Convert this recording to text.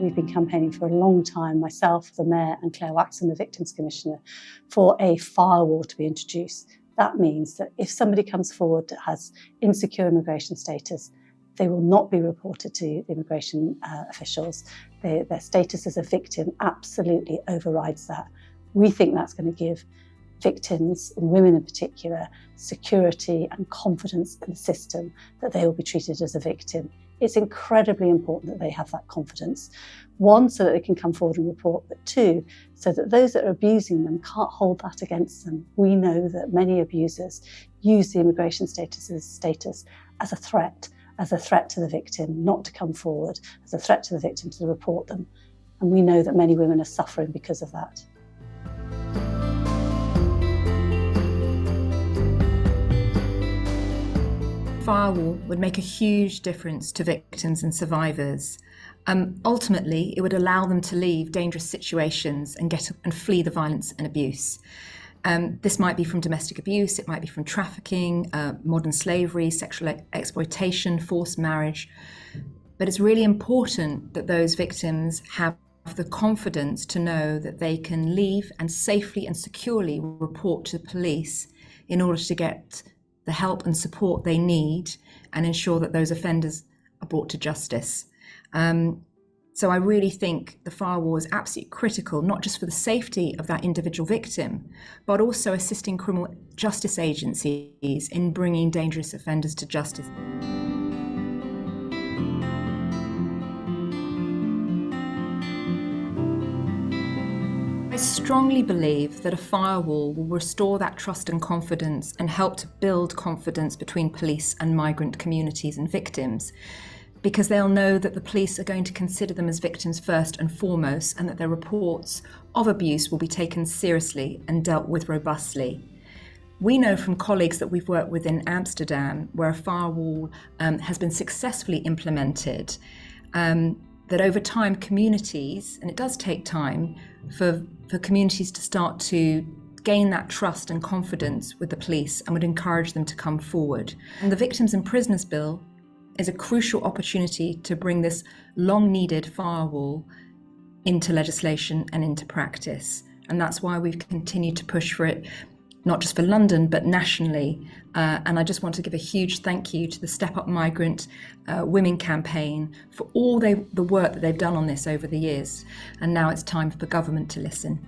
we've been campaigning for a long time, myself, the Mayor and Claire Waxon, the Victims Commissioner, for a firewall to be introduced. That means that if somebody comes forward that has insecure immigration status, they will not be reported to the immigration officials. Their status as a victim absolutely overrides that. We think that's going to give victims, and women in particular, security and confidence in the system that they will be treated as a victim. It's incredibly important that they have that confidence. One, so that they can come forward and report, but two, so that those that are abusing them can't hold that against them. We know that many abusers use the immigration status as a threat to the victim not to come forward, as a threat to the victim to report them. And we know that many women are suffering because of that. Firewall would make a huge difference to victims and survivors. Ultimately, it would allow them to leave dangerous situations and flee the violence and abuse. This might be from domestic abuse, it might be from trafficking, modern slavery, sexual exploitation, forced marriage. But it's really important that those victims have the confidence to know that they can leave and safely and securely report to the police in order to get the help and support they need and ensure that those offenders are brought to justice. So I really think the firewall is absolutely critical, not just for the safety of that individual victim, but also assisting criminal justice agencies in bringing dangerous offenders to justice. I strongly believe that a firewall will restore that trust and confidence and help to build confidence between police and migrant communities and victims, because they'll know that the police are going to consider them as victims first and foremost, and that their reports of abuse will be taken seriously and dealt with robustly. We know from colleagues that we've worked with in Amsterdam, where a firewall has been successfully implemented, that over time communities, and it does take time for communities to start to gain that trust and confidence with the police, and would encourage them to come forward. And the Victims and Prisoners Bill is a crucial opportunity to bring this long-needed firewall into legislation and into practice. And that's why we've continued to push for it, not just for London, but nationally. And I just want to give a huge thank you to the Step Up Migrant Women campaign for all the work that they've done on this over the years. And now it's time for government to listen.